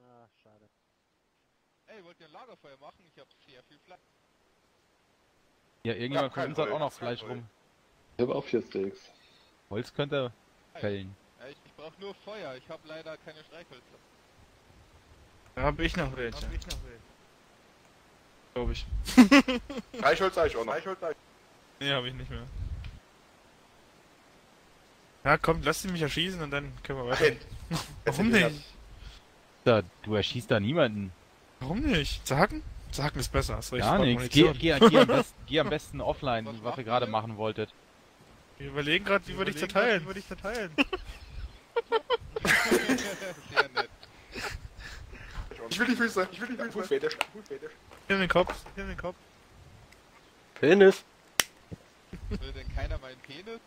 Ah, schade. Ey, wollt ihr ein Lagerfeuer machen? Ich hab sehr viel Fleisch. Ja, irgendjemand von uns hat auch noch Fleisch rum. Ich habe auch 4 Steaks. Holz könnt ihr fällen. Ja, ich brauch nur Feuer, ich hab leider keine Streichhölzer. Da hab ich noch welche. Glaube ich. Reichholz eigentlich auch noch. Nee, hab ich nicht mehr. Ja, komm, lass sie mich erschießen und dann können wir weiter. Nein. Warum nicht? Da, du erschießt da niemanden. Warum nicht? Zacken? Zacken ist besser, hast recht. Gar spart nichts. Munition. Geh am besten offline, was ihr gerade machen wolltet. Wir überlegen gerade, wie wir dich zerteilen. Sehr nett. Ich will die Füße. Fußfetisch. Hier in den Kopf. Penis! Will denn keiner meinen Penis?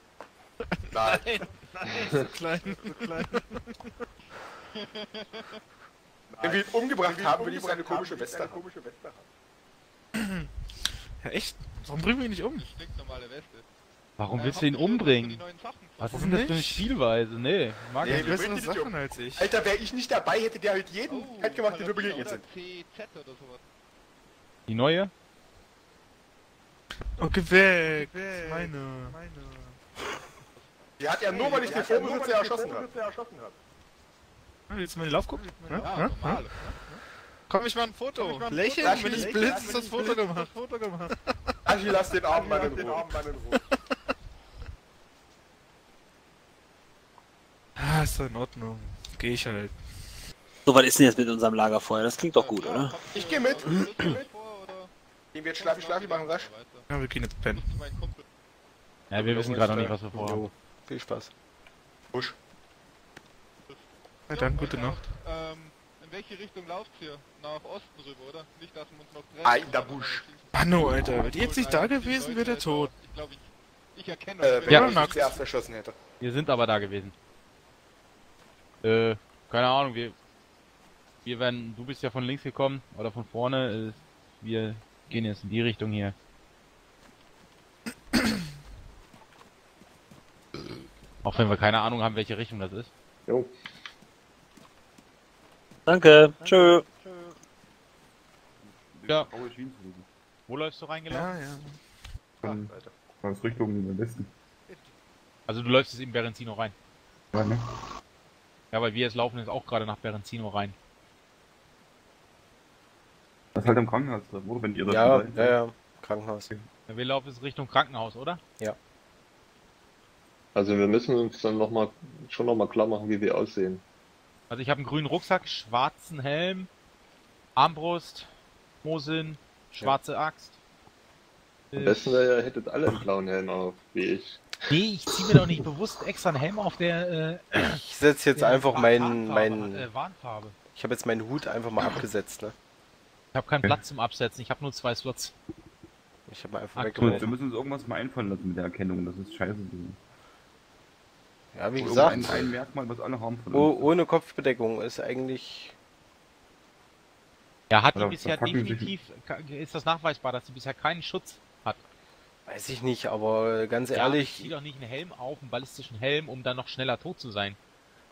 Nein. So klein. Wenn wir ihn umgebracht haben, will ich seine komische Weste haben. Ja, echt? Warum bringen wir ihn nicht um? Stinknormale Weste. Warum willst Habt du ihn ihr irgendwas für umbringen? die neuen Sachen? Was ist Warum denn das für eine nicht? Spielweise? Nee, mag Ja, ich wir nicht. bessere bringen die nicht Sachen als ich. Alter, wäre ich nicht dabei, hätte der halt jeden Oh, halt gemacht, den wir Karabiner begegnet sind. oder CZ oder sowas. Die neue? Oh, geh weg. Meine. Die hat er nur, weil ich den Vorbesitzer erschossen habe. Ah, willst du mal in den Lauf gucken? Ja, Ja? normal. Komm, ich mach ein Foto. Lächeln, wenn ich blitz, ist das Foto gemacht. Aschi, lass den armen Mann in Ruhe. Ah, ist doch in Ordnung. Geh ich halt. So, was ist denn jetzt mit unserem Lagerfeuer? Das klingt doch gut, oder? Ich geh mit. Vor, oder? Gehen wir jetzt schlafi machen rasch. Ja, wir gehen jetzt pennen. Mein Kumpel. Ja, wir wissen gerade noch nicht, was wir vorhaben. Jo, viel Spaß. Busch. Na dann, gute Nacht. In welche Richtung lauft ihr? Nach Osten rüber, oder? Nicht, dass wir uns noch treffen. Ah, in der Busch. Manno, Alter, wärt ihr jetzt nicht da gewesen, wäre der tot. Ich glaube, ich erkenne Wenn Ja. ich ihn zuerst erschossen hätte. Wir sind aber da gewesen. Keine Ahnung, wir werden, du bist ja von links gekommen, oder von vorne, wir gehen jetzt in die Richtung hier. Auch wenn wir keine Ahnung haben, welche Richtung das ist. Jo. Danke. Tschö. Ja. Wo läufst du reingelaufen? Ja. Aus Richtung Westen. Also du läufst jetzt in Berenzino rein. Ja, ne? Ja, weil wir jetzt laufen jetzt auch gerade nach Berenzino rein. Das ist halt am Krankenhaus drin, oder? Wenn ihr das Ja, seid. ja, Krankenhaus. Ja, wir laufen jetzt Richtung Krankenhaus, oder? Also wir müssen uns dann schon noch mal klar machen, wie wir aussehen. Also ich habe einen grünen Rucksack, schwarzen Helm, Armbrust, Mosin, schwarze Axt. Am besten wäre, ihr hättet alle einen blauen Helm auf, wie ich. Nee, ich ziehe mir doch nicht bewusst extra einen Helm auf, der Ich setze jetzt einfach Warnfarbe meinen. hat, Warnfarbe. Ich habe jetzt meinen Hut einfach mal abgesetzt, ne? Ich habe keinen Platz zum Absetzen, ich habe nur 2 Slots. Ich habe einfach Ach, Gut, weggeworfen. wir müssen uns irgendwas mal einfallen lassen mit der Erkennung, das ist scheiße. Ja, wie Oder gesagt, ein Merkmal, was alle haben von oh, uns. ohne Kopfbedeckung ist eigentlich. Ja, hat die Oder bisher verpacken sich- definitiv, ist das nachweisbar, dass sie bisher keinen Schutz hat. Weiß ich nicht, aber ganz Ja, ehrlich. ich zieh doch nicht einen Helm auf, einen ballistischen Helm, um dann noch schneller tot zu sein.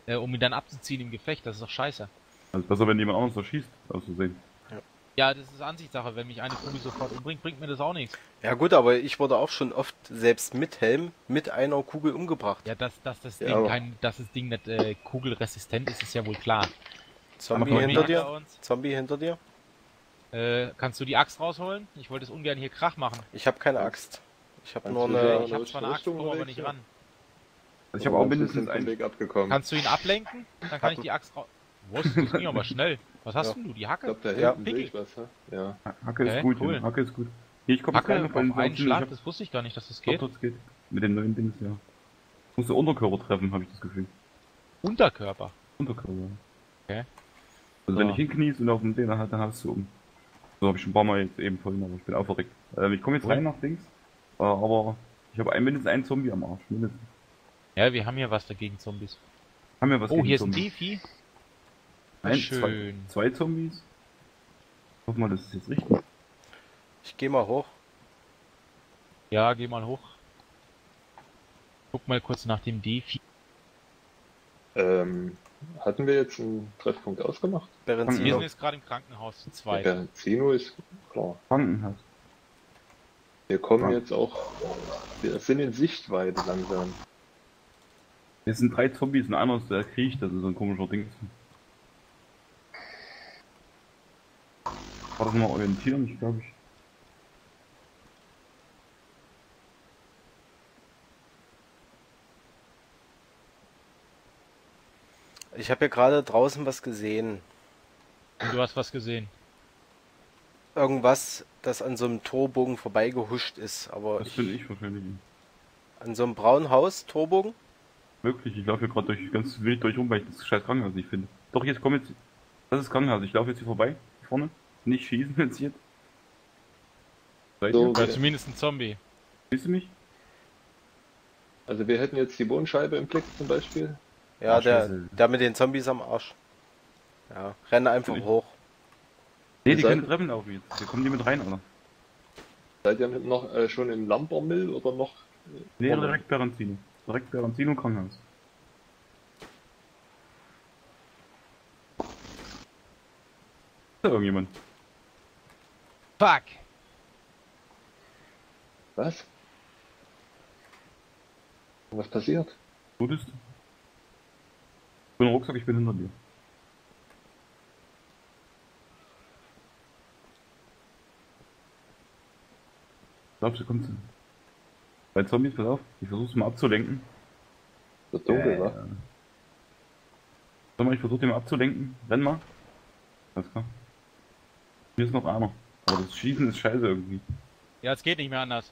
Um ihn dann abzuziehen im Gefecht, das ist doch scheiße. Also besser, wenn jemand anderes erschießt, auszusehen. Ja, das ist Ansichtssache, wenn mich eine Kugel sofort umbringt, bringt mir das auch nichts. Ja gut, aber ich wurde auch schon oft selbst mit Helm mit einer Kugel umgebracht. Ja, dass das Ja, Ding aber- dass das Ding nicht kugelresistent ist, ist ja wohl klar. Zombie Aber hinter Bei dir? uns. Zombie hinter dir? Kannst du die Axt rausholen? Ich wollte es ungern hier Krach machen. Ich habe keine Axt. Ich habe Kannst nur du eine. ja- Ich habe zwar eine Axt, Richtung komme aber unterwegs, nicht ja. ran. Also ich habe auch Oder mindestens sind vom einen. Weg abgekommen. Kannst du ihn ablenken? Dann kann ich die Axt raus... Was? Das ging aber schnell. Was hast Ja. denn du? Die Ich Hacke? glaube, da Ja. hinten sehe ich was, ne? Ja. Hacke Okay, ist gut, cool. ja. Hacke ist gut. Hier, ich komme Hacke rein auf einen Ich Schlag? hab- Das wusste ich gar nicht, dass das Doch, geht. das geht. Mit den neuen Dings, ja. Musst du Unterkörper treffen, habe ich das Gefühl. Unterkörper. Unterkörper. Okay. Also wenn So. ich hinkniest und auf dem Ding hat, dann hast du um. So habe ich schon ein paar Mal jetzt eben vorhin, aber ich bin auch verreckt. Ich komme jetzt rein nach Dings, aber ich habe mindestens einen Zombie am Arsch. Mindestens. Ja, wir haben hier was dagegen Zombies. Haben wir was Oh, gegen hier ist ein Zombies? Defi. Nein, Schön. zwei Zombies. Ich hoffe mal, das ist jetzt richtig. Ich gehe mal hoch. Ja, geh mal hoch. Guck mal kurz nach dem Defi. Hatten wir jetzt einen Treffpunkt ausgemacht? Wir Berenzino. sind jetzt gerade im Krankenhaus zu zweit. Ja, Zino ist klar. Krankenhaus. Wir kommen Ja. jetzt auch. Wir sind in Sichtweite langsam. Es sind 3 Zombies und einer ist der kriecht, das ist so ein komischer Ding. War das mal orientieren, ich glaube ich. Ich habe ja gerade draußen was gesehen. Und du hast was gesehen. Irgendwas, das an so einem Torbogen vorbeigehuscht ist. Aber Das finde ich wahrscheinlich an so einem braunen Haus, Torbogen? möglich. Ich laufe hier gerade durch ganz wild durch rum, weil ich das scheiß Krankenhaus nicht finde. Doch, jetzt kommt jetzt. Das ist Krankenhaus. Ich laufe jetzt hier vorbei. Vorne. Nicht schießen, wenn es jetzt. Seid So, ihr? Oder zumindest ein Zombie. Siehst du mich? Also wir hätten jetzt die Wohnscheibe im Blick zum Beispiel. Ja, Ach, scheiße. der mit den Zombies am Arsch. Ja, renne einfach Ich- hoch. Nee, die Seid- können Treppen laufen jetzt. Hier kommen die mit rein, oder? Seid ihr noch schon im Lambermill oder noch? Nee, vorne? direkt Berenzino. Direkt Berenzino Krankenhaus. Ist da irgendjemand? Fuck! Was? Was passiert? Wurdest du? Ich bin im Rucksack, ich bin hinter dir. Glaubst du, kommst du? Bei Zombies, pass auf, ich versuch's mal abzulenken. Wird dunkel, wa? Sag mal, ich versuch den mal abzulenken. Renn mal. Alles klar. Hier ist noch einer. Aber das Schießen ist scheiße irgendwie. Ja, es geht nicht mehr anders.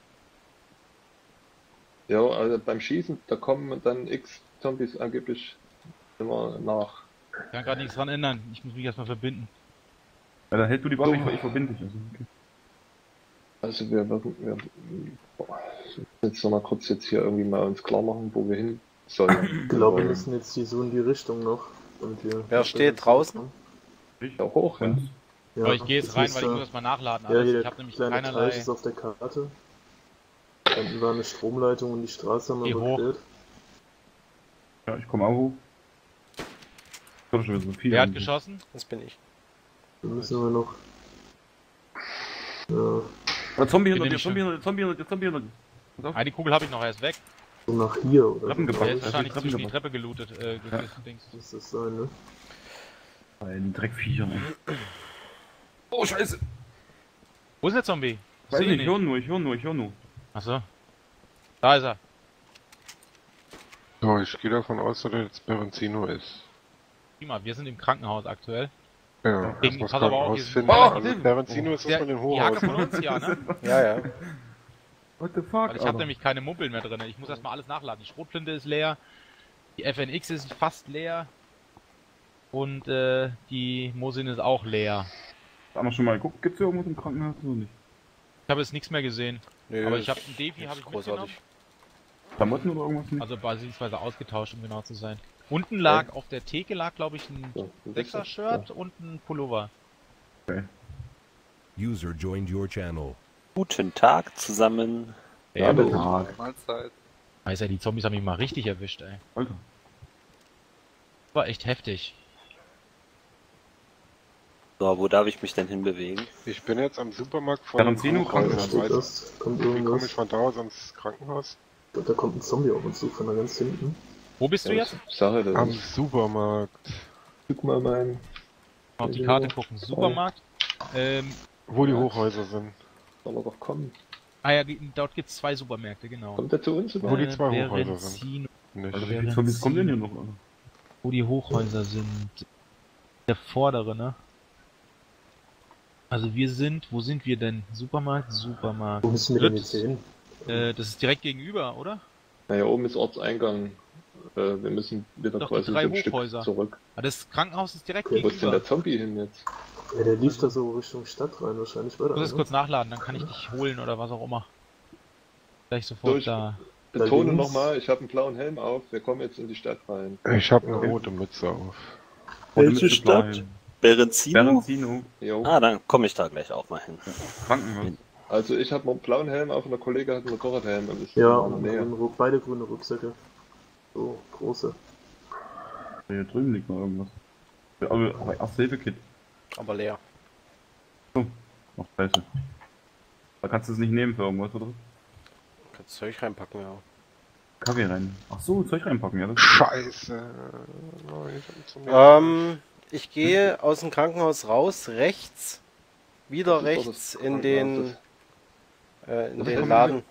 Ja, also beim Schießen, da kommen dann X Zombies angeblich immer nach. Ich kann gerade nichts dran ändern. Ich muss mich erstmal verbinden. Ja, dann hältst du die Waffe, ich verbinde dich. Also, okay. Also wir jetzt noch mal kurz jetzt hier irgendwie mal uns klar machen, wo wir hin sollen. Ich glaube, wir müssen jetzt hier so in die Richtung noch. Und wir Wer steht draußen? Ich Ja, hoch, ja. und Ja, Aber ich gehe jetzt das rein, ist weil ich da- muss das mal nachladen. Ja, Alles. hier Ich habe nämlich kleine keinerlei. Teich ist auf der Karte. Da unten war eine Stromleitung und die Straße haben wir Geh hoch. überquert. ja, ich komme auch hoch. Ich hab schon wieder so viel. Wer hat geschossen? Das bin ich. Dann müssen wir noch. Ja, Oder Zombie Bin hinter dir, nämlich Zombie hinter dir, Zombie hinter dir, Zombie hinter dir. Pass auf. Eine Kugel habe ich noch, er ist weg. so nach hier oder Treppen so. gepackt. Der Ja, ist wahrscheinlich Treppen zwischen die gemacht. Treppe gelootet. Dings. Muss das sein, ne? Bei den Dreckviechern, ey. Oh, scheiße! Wo ist der Zombie? Weiß Seh ihn nicht, ich höre nur. Achso. Da ist er. So, ich gehe davon aus, dass er jetzt Berenzino ist. Prima, wir sind im Krankenhaus aktuell. Ja, Gegen- erstmal pass aber auf, rausfinden. hier sind- Also Berenzino ist das von den Die Hacke von Hochhäusern. uns, ja, ne? Ja, ja. What the fuck, Weil ich habe nämlich keine Mumpeln mehr drin. Ich muss erstmal alles nachladen. Die Schrotflinte ist leer. Die FNX ist fast leer. Und die Mosin ist auch leer. Haben wir schon mal geguckt, gibt's hier irgendwas im Krankenhaus oder nicht? Ich habe jetzt nichts mehr gesehen. Nö, Aber ich das habe einen Defi ist habe ich mitgenommen. großartig. Klamotten oder irgendwas nicht? Also beziehungsweise ausgetauscht, um genau zu sein. Unten lag, auf der Theke lag, glaube ich, ein So, ein 6er-Shirt und ein Pullover. User joined your channel. Guten Tag zusammen. Ja, Hallo. bitte. Mahlzeit. Alter, die Zombies haben mich mal richtig erwischt, ey. Alter. War echt heftig. So, wo darf ich mich denn hinbewegen? Ich bin jetzt am Supermarkt von den Berenzino, Da Hochhäusern. steht Weiß- das. Kommt Wie komme ich irgendwas. von da aus ans Krankenhaus? Ich glaub, da kommt ein Zombie auf uns zu, von da ganz hinten. Wo bist du jetzt? Sache, das Am ist. Supermarkt. Guck mal mein. Auf die Karte gucken. Supermarkt. Wo die Hochhäuser sind. Soll er doch kommen. Ja, dort gibt's 2 Supermärkte, genau. Kommt er zu uns Wo überhaupt? die zwei Hochhäuser sind. Berenzino, Nicht. Also wie viele Zombies kommen denn hier noch, Alter? wo die Hochhäuser sind. Der vordere, ne? Also wir sind, wo sind wir denn? Supermarkt, Supermarkt. Wo müssen wir denn Lütz. jetzt hin? Das ist direkt gegenüber, oder? Naja, oben ist Ortseingang. Wir müssen wieder Doch, die quasi so 3 ein Stück Hochhäuser. zurück. Ah, das Krankenhaus ist direkt Okay, Wo ist denn gegenüber. der Zombie hin jetzt? Ja, der lief da so Richtung Stadt rein, wahrscheinlich weiter. Ich muss es ne? kurz nachladen, dann kann ich dich holen oder was auch immer. Gleich sofort Durch. da. Betone links. nochmal, ich habe einen blauen Helm auf. Wir kommen jetzt in die Stadt rein. Ich habe eine rote Mütze auf. Welche Stadt? Berenzino? Berenzino. Jo. Ah, dann komme ich da gleich auch mal hin. Krankenhaus. Also ich habe einen blauen Helm auf und der Kollege hat einen Motorradhelm und ist Ja, in und der Nähe. beide grüne Rucksäcke. So, große. Hier drüben liegt noch irgendwas. Aber Erste-Hilfe-Kit. Aber leer. Ach, scheiße. Da kannst du es nicht nehmen für irgendwas, oder? Kannst Zeug reinpacken, ja. Kaffee rein. Ach so, Zeug reinpacken, ja. Das Scheiße. Ich gehe aus dem Krankenhaus raus, rechts, wieder Das ist doch rechts das in Krankenhaus, den Laden.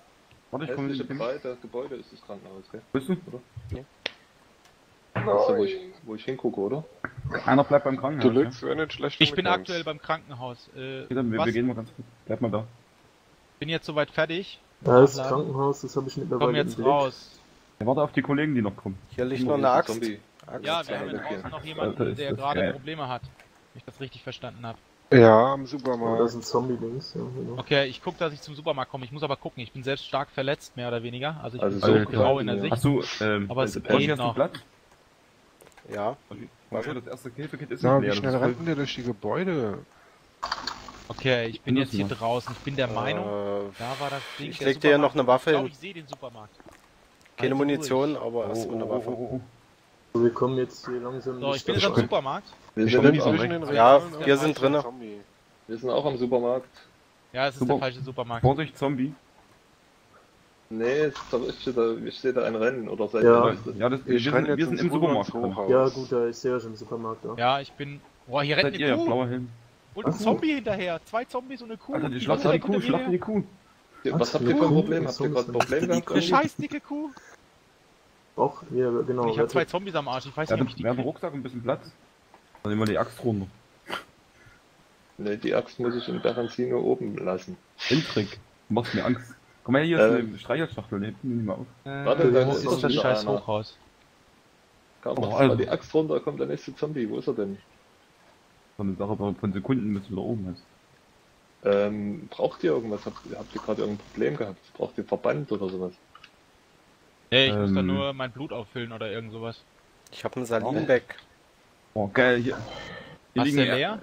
Warte, ich komme Hässliche nicht hin. breite Gebäude ist das Krankenhaus, gell? Bist du? Das ist da, wo ich hingucke, oder? Einer bleibt beim Krankenhaus. Deluxe wäre nicht schlecht. Ich bin aktuell beim Krankenhaus. Wir Was? gehen mal ganz kurz. Bleib mal da. Bin jetzt soweit fertig. Ja, das Nachladen. Krankenhaus, das habe ich Komm mittlerweile jetzt im Blick. raus. Ja, warte auf die Kollegen, die noch kommen. Hier liegt noch Guck eine mal, Axt. Zombie. Axt Ja, wir zwei. haben ja draußen noch Alter, jemanden, ist der das gerade geil. Probleme hat. Wenn ich das richtig verstanden habe. Ja, am Oh, da Supermarkt. sind Zombie-Links, ja, genau. Okay, ich gucke, dass ich zum Supermarkt komme. Ich muss aber gucken. Ich bin selbst stark verletzt, mehr oder weniger. Also ich Also bin so grau in der ja. Sicht. Hast du, Aber es Olli, geht hast du noch. Platz? Ja. Warte, das erste Hilfe-Kit ist Na, nicht wie leer. schnell das ist rennt denn der durch die Gebäude? Okay, ich bin jetzt hier Benutzen draußen. Ich bin der Meinung, Äh, da war das Ding. ich der leg dir ja noch Supermarkt. eine Waffe Ich glaube, hin. ich sehe den Supermarkt. Keine Also Munition, ruhig. aber erstmal eine Waffe. So, wir kommen jetzt hier langsam So, ich nicht bin jetzt am dabei. Supermarkt. Wir Ich sind, komm im, zwischen den Ja, Regalen wir und sind drinne. Zombie. wir sind auch am Supermarkt. Ja, es ist Super. der falsche Supermarkt. Vorsicht, Zombie. Nee, ich sehe da ein Rennen, oder seid Ja. ihr das? Ja, das, Ich wir renn sind jetzt im ins Supermarkt. Hochhaus. Ja, gut, da ist ja schon im Supermarkt, ja. Ja, ich bin. Boah, hier rennt Seid ihr, eine Kuh. blauer Helm. Und ein Was? Zombie hinterher. 2 Zombies und eine Kuh. Alter, die Die schlacht rennt die hinter Kuh, mir schlacht her. die Kuh. Was habt ihr für ein Problem? Habt ihr gerade ein Problem gehabt? Eine scheiß dicke Kuh. Auch, ja, genau. Und ich habe 2 rettet. Zombies am Arsch. Ich weiß Ja, nicht, ob ich die wir haben einen krieg. Rucksack und ein bisschen Platz. Dann nehmen wir die Axt runter. Ne, die Axt muss ich in Berenzino oben lassen. Endtrick. Du machst mir Angst. Komm mal, hier ist eine Streicherschachtel, ne? Nimm die mal auf. Warte, dann Wo ist ist das wieder scheiß einer. Hochhaus? Komm, Oh, mach Alter. mal die Axt runter, kommt der nächste Zombie. Wo ist er denn? So eine Sache von Sekunden, bis du da oben bist. Braucht ihr irgendwas? Habt ihr gerade irgendein Problem gehabt? Braucht ihr Verband oder sowas? Nee, ich muss da Ähm. nur mein Blut auffüllen oder irgend sowas. Ich habe einen Salinbeck. Oh, geil, hier. Hier Hast du leer?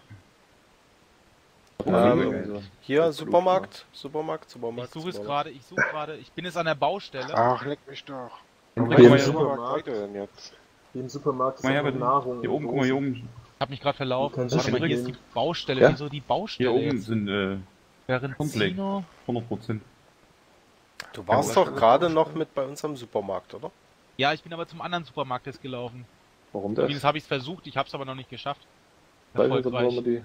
Hier, Supermarkt. Ich Supermarkt. suche es gerade, ich bin jetzt an der Baustelle. Ach, leck mich doch. Guck Hier mal, im hier, Supermarkt, Weiter denn jetzt? hier im Supermarkt ist guck mal her, auch noch bitte. Nahrung. Hier oben, guck mal, hier oben. Ich hab mich gerade verlaufen. Kannst Warte du mal, hier ist sehen. die Baustelle. Ja? Wieso die Hier Baustelle oben jetzt? sind Berenzino. 100%. Du warst doch gerade noch mit bei uns am Supermarkt, oder? Ja, ich bin aber zum anderen Supermarkt jetzt gelaufen. Warum das? Zumindest habe ich es versucht, ich habe es aber noch nicht geschafft. Weil wir Erfolgreich. die.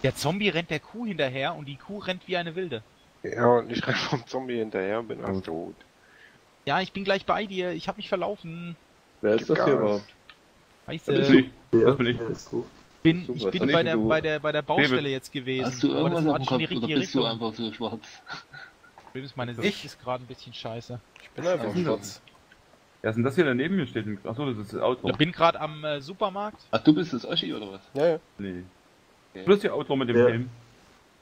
Der Zombie rennt der Kuh hinterher und die Kuh rennt wie eine Wilde. Ja, und ich renn vom Zombie hinterher und bin auch tot. Ja, ich bin gleich bei dir. Ich habe mich verlaufen. Wer ist das hier überhaupt? Scheiße. Das bin ich. Ja, Das bin ich. ja, ist gut. Ich Super, bin dann bei nicht der du. Baustelle jetzt gewesen. Hast du Aber das irgendwas war auf dem schon die Kopf oder richtige bist du Richtung. einfach so schwarz? Problem ist, meine Sicht ist gerade ein bisschen scheiße. Ich bin einfach schwarz. Ja, sind das hier daneben mir steht? Achso, das ist das Outlaw. Ich bin gerade am Supermarkt. Ach, du bist das Oschi oder was? Ja, ja. Nee. Du bist der Outlaw mit dem Ja. Helm.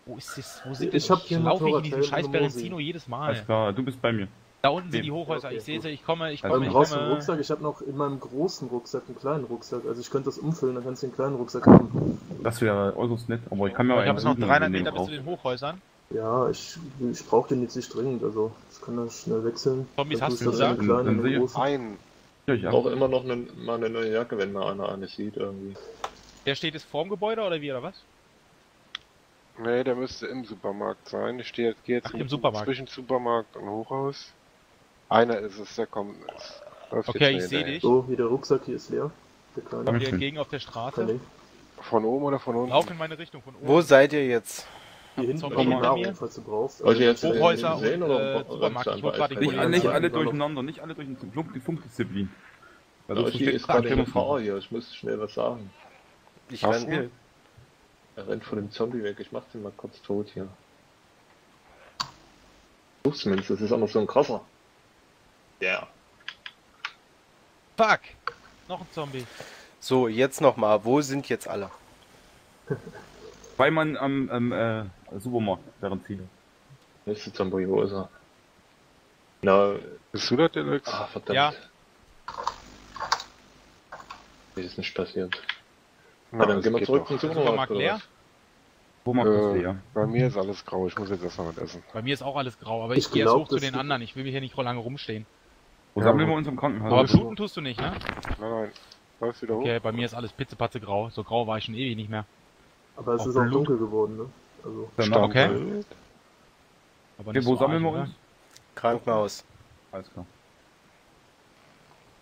Wo ist das? Wo sind Ich das? hab hier ein laufe ich in Motorradhelm diesem scheiß und eine Berenzino jedes Alles Mal. klar, du bist bei mir. Da unten sind die Nee. Hochhäuser. Okay, Ich sehe gut. sie. Ich komme. Also Du brauchst einen komme. Rucksack, ich habe noch in meinem großen Rucksack einen kleinen Rucksack. Also ich könnte das umfüllen, dann kannst du den kleinen Rucksack haben. Das wäre äußerst nett, aber ich kann mir Ich habe jetzt noch suchen, 300 wenn den Meter bis braucht. zu den Hochhäusern. Ja, ich brauche den jetzt nicht dringend, also ich kann das schnell wechseln. Zombies Dann hast tust du das in gesagt? einen kleinen, in Dann einen sehe- großen. Ein. Ja, Ich ja. brauche immer noch mal eine neue Jacke, wenn mal einer eine sieht irgendwie. Der steht jetzt vorm Gebäude oder wie oder was? Nee, der müsste im Supermarkt sein. Ich gehe jetzt Ach, im Supermarkt. zwischen Supermarkt und Hochhaus. Einer ist es, der kommt. Läuft Okay, jetzt ich sehe hinterher. dich. So, hier der Rucksack, hier ist leer. Der kleine. Komm dir Dankeschön. entgegen auf der Kein Straße. Ding. Von oben oder von unten? Lauf in meine Richtung von oben. Wo seid ihr jetzt? Hier hinten Zombie kommt hinter Nahrung, mir. falls du brauchst. Wollt ihr jetzt Hochhäuser sehen und, oder Supermarkt. Ich wollte gerade den Nicht, Kollegen nicht sagen. alle durcheinander, nicht alle durch die Funkdisziplin. Weil Ja, sonst hier versteht ist gerade keiner eine Fahrer hier, ich muss schnell was sagen. Ich Ach renn. so. Er rennt von dem Zombie weg, ich mach den mal kurz tot hier. Ups, Mensch, das ist auch noch so ein krasser. Ja. Fuck! Noch ein Zombie. So, jetzt nochmal. Wo sind jetzt alle? Zwei Mann am Supermarkt, während Ziele. Nächste Zombie, wo ist er? Na, Bist du der Deluxe? ah, verdammt. Ja. Wie ist nicht passiert? Na, Ja, dann das gehen wir geht zurück doch. zum Supermarkt Supermarkt oder leer? was? Supermarkt ist leer. Bei mir ist alles grau, ich muss jetzt erstmal was essen. Bei mir ist auch alles grau, aber Ich ich gehe erst glaub, hoch zu das den ist- anderen. Ich will mich hier nicht lange rumstehen. Wo Ja, sammeln wir gut. uns im Krankenhaus? Aber bluten tust du nicht, ne? Nein, nein. Läufst wieder hoch? Okay, bei mir ist alles pitzepatze grau. So grau war ich schon ewig nicht mehr. Aber es Auch ist auch Blut. dunkel geworden, ne? Also. Okay. Aber Okay, nicht wo so sammeln wir arg, uns? Krankenhaus. Alles klar.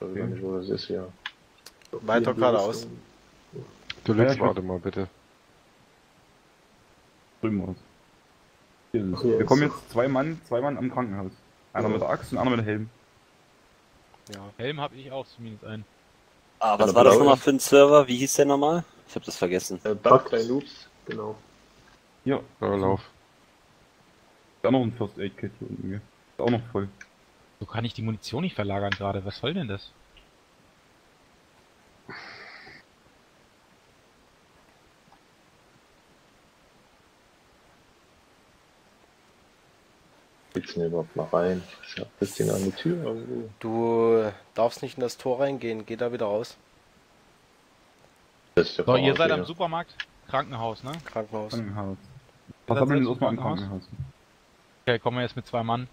Ich weiß gar nicht, wo das ist hier. Weiter geradeaus. Deluxe, warte mal bitte. Drüben raus. Hier ist es. Okay, Wir kommen ist- jetzt zwei Mann am Krankenhaus. Einer mit der Axt und einer mit dem Helm. Ja. Helm habe ich auch zumindest einen. Ah, was war das nochmal für ein Server? Wie hieß der nochmal? Ich habe das vergessen. Bug bei Noobs. Genau. Ja. Lauf. Ist auch noch ein First Aid Kit hier unten. Gell? Ist auch noch voll. So kann ich die Munition nicht verlagern gerade. Was soll denn das? Geht's denn überhaupt mal rein? Ist ja das Ding an der Tür irgendwo. Du darfst nicht in das Tor reingehen, geh da wieder raus. Das ist der So, ihr seid Fahrer am hier. Supermarkt. Krankenhaus, ne? Krankenhaus. Krankenhaus. Was haben wir denn erstmal am Krankenhaus? Okay, kommen wir jetzt mit 2 Mann.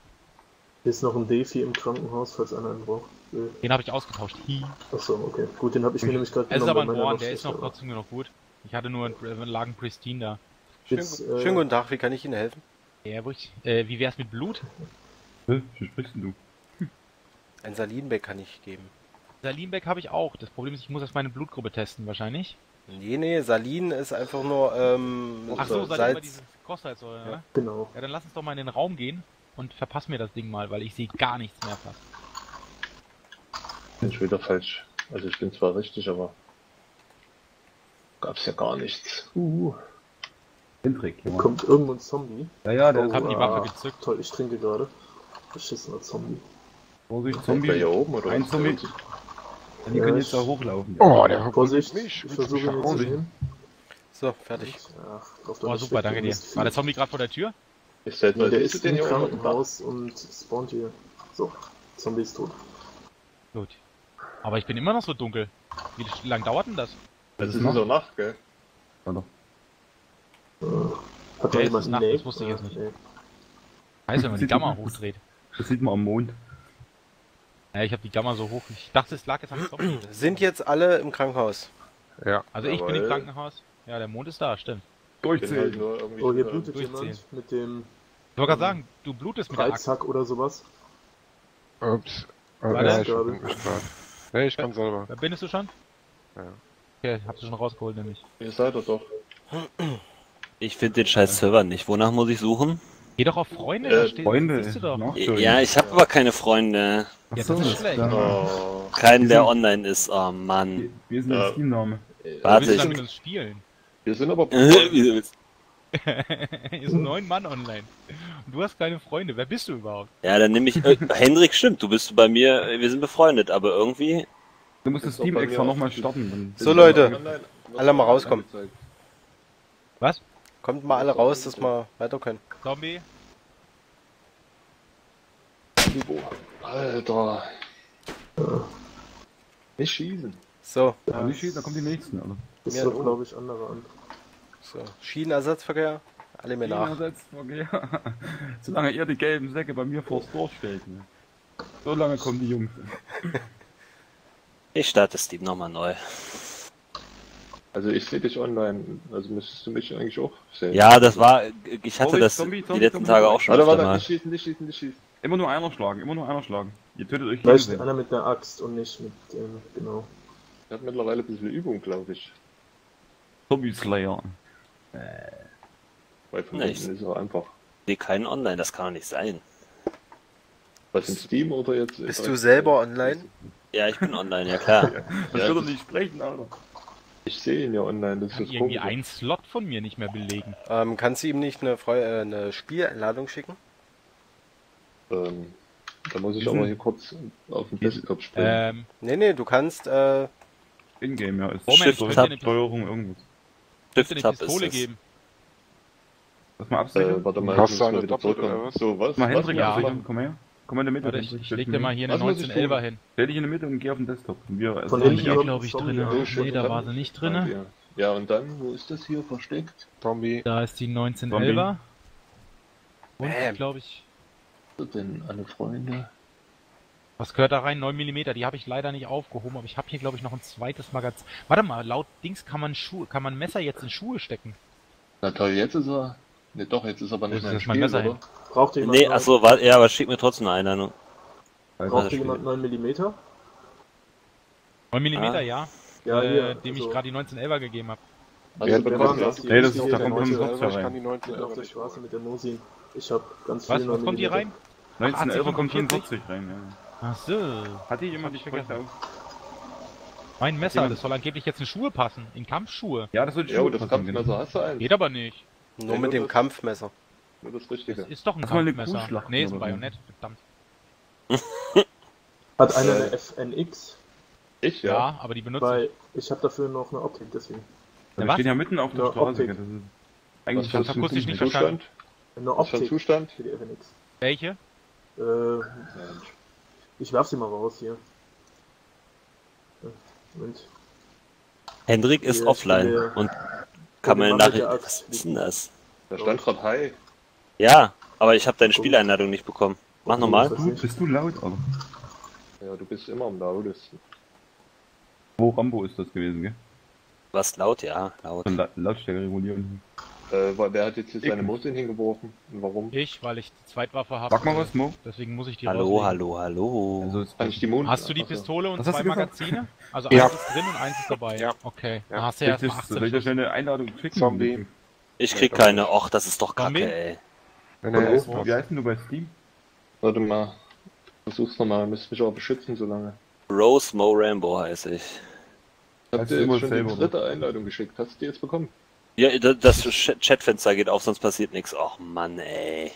Hier ist noch ein Defi im Krankenhaus, falls einer einen braucht. Den habe ich ausgetauscht. Hi. Achso, okay. Gut, den habe ich mir nämlich gerade Es ist aber ein weil meiner Born, noch der ist schlechter noch war. trotzdem noch gut. Ich hatte nur einen Lagen Pristine da. Jetzt, Schönen guten Tag, wie kann ich Ihnen helfen? Ja, wie wär's mit Blut? Wie sprichst denn du? Ein Salinbeck kann ich geben. Salinbeck habe ich auch. Das Problem ist, ich muss erst meine Blutgruppe testen, wahrscheinlich. Nee, Salin ist einfach nur Ach so, Salin war Salz. dieses Kochsalzsäure, ne? Genau. Ja, dann lass uns doch mal in den Raum gehen und verpass mir das Ding mal, weil ich sehe gar nichts mehr fast. Bin schon wieder falsch. Also ich bin zwar richtig, aber gab's ja gar nichts. Hendrik, Hier kommt irgendwo ein Zombie. Ja, der Ich habe die Waffe gezückt. Toll, ich trinke gerade. Verschissener Zombie. Vorsicht, Ist Zombie. der hier oben oder Ein was? Zombie. Die Ja, können ich- jetzt da hochlaufen. Oh, der Vorsicht, mich. ich versuche ihn jetzt zu nehmen. So, fertig. Ach, drauf Oh, super, danke dir. War der Zombie gerade vor der Tür? Ist der, Nee, der siehst du ist den im hier oben? Krankenhaus und spawnt hier. So, Zombie ist tot. Gut. Aber ich bin immer noch so dunkel. Wie lang dauert denn das? Das ist in der Nacht, gell? Warte. Hat Ja, da es jemand ist Nacht, einen das wusste ich jetzt nicht. Nee. Heißt, wenn man die Sieht Gamma man- hochdreht. Das sieht man am Mond. Ja, ich habe die Gamma so hoch. Ich dachte, es lag jetzt am Zombie. Sind jetzt alle im Krankenhaus? Ja. Also ich bin im Jawohl. Krankenhaus. Ja, der Mond ist da, stimmt. Bin halt Durchzählen. nur irgendwie Oh, hier schon- blutet Durchziehen. jemand mit dem Ich wollte gerade sagen, du blutest mit der Axt. Reizhack oder sowas. Ups. Warte. Ja, ich bin gespannt. Nee, ich kann selber. Da bindest du schon? Ja. Okay, hab du schon rausgeholt, nämlich. Ihr seid doch. Ich finde den scheiß Server nicht. Wonach muss ich suchen? Geh doch auf Freunde, da steht, Freunde, siehst du doch. Nachschauen. Ja, ich habe aber keine Freunde. Ja, das ist schlecht. Oh. Keinen, der online ist. Oh Mann. Wie ist denn der Steam-Name? Du Warte, willst ich... dann mit uns spielen. Wir sind aber Wieso willst- Hier sind 9 Mann online. Und du hast keine Freunde. Wer bist du überhaupt? Ja, dann nehme ich... Hendrik, stimmt, du bist bei mir... Wir sind befreundet, aber irgendwie... Du musst das Ist doch Steam bei extra mir nochmal auch- starten. Dann So, Leute, online. alle mal rauskommen. Was? Kommt mal alle raus, dass wir weiter können. Zombie? Alter. Nicht schießen. So, Aber nicht schießen, da kommen die nächsten, Alter. Das Ja, wird, du. glaube ich, andere an. so. Schienenersatzverkehr, alle mir nach. Okay. Solange ihr die gelben Säcke bei mir vors Tor stellt. Ne? So lange kommen die Jungs. Ich starte Steam nochmal neu. Also ich sehe dich online. Also müsstest du mich eigentlich auch sehen. Ja, das war... Ich hatte Vorsicht, das Zombie, die letzten Zombie. Tage auch schon Warte, öfter warte, mal. nicht schießen, nicht schießen, nicht schießen. Immer nur einer schlagen, immer nur einer schlagen. Ihr tötet euch Vielleicht gegenseitig. einer mit einer Axt und nicht mit dem, genau. Er hat mittlerweile ein bisschen Übung, glaube ich. Zombie Slayer. Weil von Nice. hinten ist er einfach. Ich sehe keinen online, das kann doch nicht sein. Was in Steam oder jetzt? Bist du selber online? Ja, ich bin online, ja klar. Das Ja, wird er nicht sprechen, Alter. ich sehe ihn ja online, das ist Kann das irgendwie Komische. einen Slot von mir nicht mehr belegen. Kannst du ihm nicht eine Spieleinladung schicken? Da muss ich Diesen- aber hier kurz auf den Desktop springen. Nee, du kannst, In-game, ja. Ist Moment, Shift, ich Tab. könnte Steuerung, irgendwas. dir eine Shift-Tab Pistole ist es. geben. Lass mal absichern. Warte mal, Hast ich du muss eine mal wieder Doppel- zurückkommen. oder was? So, was? Mal was Hendrik muss ich absichern, machen? komm her. Komm in der Mitte. Warte, Hendrik, ich stell leg dich dir in mal die hier Mitte. eine Was muss ich 1911er tun? hin. Stell dich in der Mitte und geh auf den Desktop. Und wir Von Die hinten hier, kommt glaube ich, Zombie, drinne. ja. Oh, shit, Nee, da dann- war sie nicht drinne. Ja, und dann, wo ist das hier versteckt? Zombie. Da ist die 1911er. Und Bam. glaube ich... Was ist denn, alle Freunde? Was gehört da rein? 9 mm, die habe ich leider nicht aufgehoben, aber ich habe hier glaube ich noch ein zweites Magazin. Warte mal, laut Dings kann man Messer jetzt in Schuhe stecken. Na toll, jetzt ist er. Ne, doch, jetzt ist er aber nicht Wo ist mehr im jetzt mein Spiel, Messer oder? hin? Braucht jemand, Nee, achso, ja, aber schick mir trotzdem eine Einladung. braucht jemand 9 mm? 9 mm, Ah. ja. Ja, hier, Dem also- ich gerade die 1911er gegeben habe. Hast Ja, du wer bekommen, war ja? das? Nee, das ist auf da der kommt schon ein 1911er, Software Ich kann rein. die 19 auf der Straße mit der Mosin. Ich hab ganz Was? viele Was 9 kommt hier mm. rein? 1911 kommt 45 45 rein, ja. Ach so. Hatte jemand Hab die ich Sprüche vergessen. auf? Mein Messer, jemand- das soll angeblich jetzt in Schuhe passen. In Kampfschuhe. Ja, das wird Jo, das Kampfmesser hast du eins. Geht aber nicht. Nur mit dem Kampfmesser. Nur das Das Richtige. ist doch ein Hast du mal eine Kampfmesser. Kuhschlacht Nee, ist ein oder so? Bajonett. Verdammt. Hat einer eine FNX? Ich, Ja, ja. aber die benutzt Weil ich habe dafür noch eine Optik, deswegen. Wir was? stehen ja mitten auf der Ja, Straße. Optik. Das ist Was eigentlich für hab's akustisch nicht Zustand? Eine Was für ein Optik Zustand? für die FNX. welche? Ich werf sie mal raus hier. Moment. Hendrik ist Ja, offline ich bin und kann der mir Mann mit der Nachricht. Axt. Was ist denn das? Da stand gerade Hi. Ja, aber ich habe deine Spieleinladung nicht bekommen. Mach nochmal. Bist du laut, Alter? Ja, du bist immer am lautesten. Wo Rambo ist das gewesen, gell? Was laut? Ja, laut. Von Lautstärke regulieren. Wer hat jetzt hier seine Ich. Mosin hingeworfen? Und warum? Ich, weil ich die Zweitwaffe habe. Sag mal was, Mo. Deswegen muss ich die Hallo, rauslegen. hallo, hallo. Also, es Kann ich die Mond? Hast du die Achso. Pistole und Was hast zwei du gesagt? Magazine? Also Ja. eins ist drin und eins ist dabei. Ja. Okay. Ja. Dann hast du ja erstmal soll 18 ich dir Schuss. schnell eine Einladung schicken? Zombie. Ich krieg keine. Och, das ist doch Zombie? kacke, ey. Wenn Hallo? er ist, Wie heißt denn du bei Steam? Warte mal. Versuch's nochmal, müsst mich auch beschützen so lange. Rose Mo Rambo heiße ich. Ich hab Heißt dir du immer jetzt schon die selber, dritte Einladung geschickt. Hast du die jetzt bekommen? Ja, das Chatfenster geht auf, sonst passiert nichts. Och Mann, ey.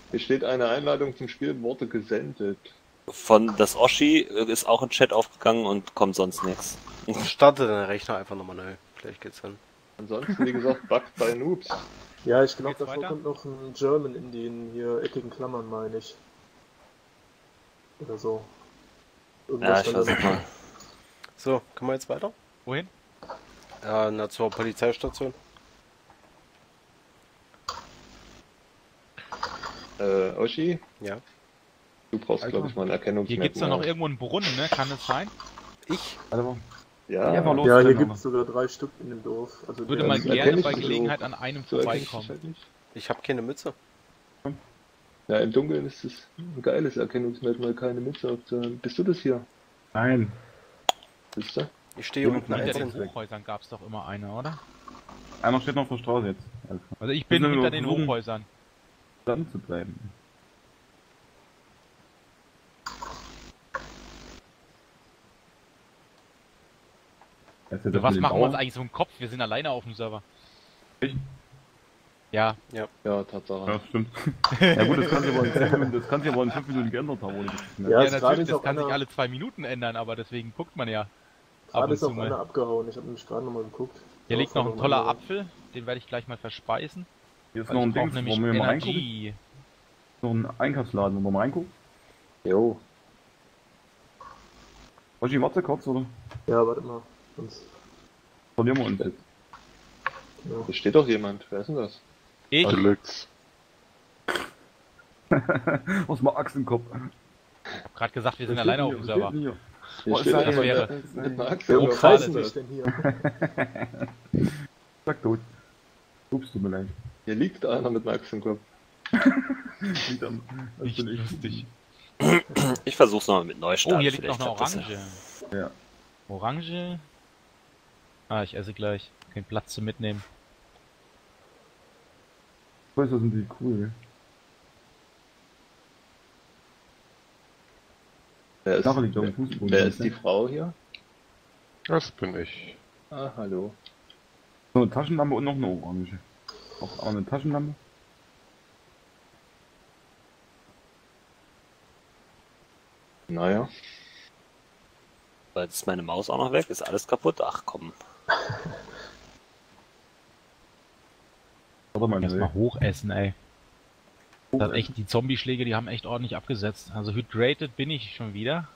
Hier steht eine Einladung zum Spiel, wurde gesendet. Von das Oschi ist auch ein Chat aufgegangen und kommt sonst nichts. Starte den Rechner einfach nochmal neu. Vielleicht geht's dann. Ansonsten, wie gesagt, Bugged by Noobs. Ja, ich glaube, Geht's davor weiter? kommt noch ein German in den hier eckigen Klammern, meine ich. Oder so. Ja, Irgendwas ich stand da versuch noch. mal. So, können wir jetzt weiter? Wohin? Ja, na, zur Polizeistation. Oschi? Ja. Du brauchst, glaube ich, mal ein Hier Erkennungsmerkmal. gibt's doch noch irgendwo einen Brunnen, ne? Kann das sein? Ich? Warte mal. Ja, Ja, war los. Ja, hier Dann gibt es sogar 3 Stück in dem Dorf. Also Würde der- mal das gerne erkenn ich bei so. Gelegenheit an einem so erkenn ich vorbeikommen. das halt nicht. Ich habe keine Mütze. Ja, im Dunkeln ist es ein geiles Erkennungsmerkmal, keine Mütze aufzuhaben. Bist du das hier? Nein. Bist du? Ich stehe Jemand unten von Hinter einzeln. den Hochhäusern gab's doch immer eine, oder? Einer steht noch auf der Straße jetzt. Also, Also ich bin Müssen wir hinter den versuchen- Hochhäusern. dran zu bleiben. Das ist ja das Was mit den machen wir uns Bauern. eigentlich so im Kopf? Wir sind alleine auf dem Server. Echt? Ja, Ja, Tatsache. Ja, das stimmt. Ja gut, das kann sich aber in 10 Minuten, das kann sich aber in 5 Minuten geändert haben, oder? Ja, ja jetzt gerade natürlich, ist das auch kann sich einer, alle 2 Minuten ändern, aber deswegen guckt man ja. Ab gerade und ist zu auch einer mal. abgehauen. Ich habe nämlich gerade nochmal geguckt. Hier Da liegt ist noch ein noch toller anderer. Apfel, den werde ich gleich mal verspeisen. Hier ist Weil noch ein ich brauche Ding, nämlich wollen wir mal reingucken? Energie. Noch ein Einkaufsladen, wo wir mal reingucken? Jo. Oschi, warte kurz, oder? Ja, warte mal. Sonst, Verlieren wir uns jetzt. ja. Hier steht doch jemand. Wer ist denn das? Ich? Deluxe. Was mal Achsenkopf. Ich hab gerade gesagt, wir sind alleine auf dem Server. Hier Oh, steht das jemand wäre- mit einer Axt. Wer Oh, umkreist gerade sich denn hier? Sag tot. Ups, tut mir leid. Hier liegt einer mit einer Axt im Kopf. Liegt am- das Nicht bin ich. lustig. Ich versuch's nochmal mit Neustart. Oh, hier liegt noch Vielleicht eine klappt das Orange. Ja. Orange? Ah, ich esse gleich. Kein Platz zum Mitnehmen. Ich weiß, das sind die cool. Wer ist, Sache liegt auf dem Fußboden. wer ist die Frau hier? Das bin ich. Ah, hallo. So eine Taschenlampe und noch eine Orange. Auch eine Taschenlampe. Naja. Weil jetzt ist meine Maus auch noch weg, ist alles kaputt. Ach komm. Warte mal, Erstmal hochessen, ey. Das hat echt, die Zombie-Schläge, die haben echt ordentlich abgesetzt. Also hydrated bin ich schon wieder.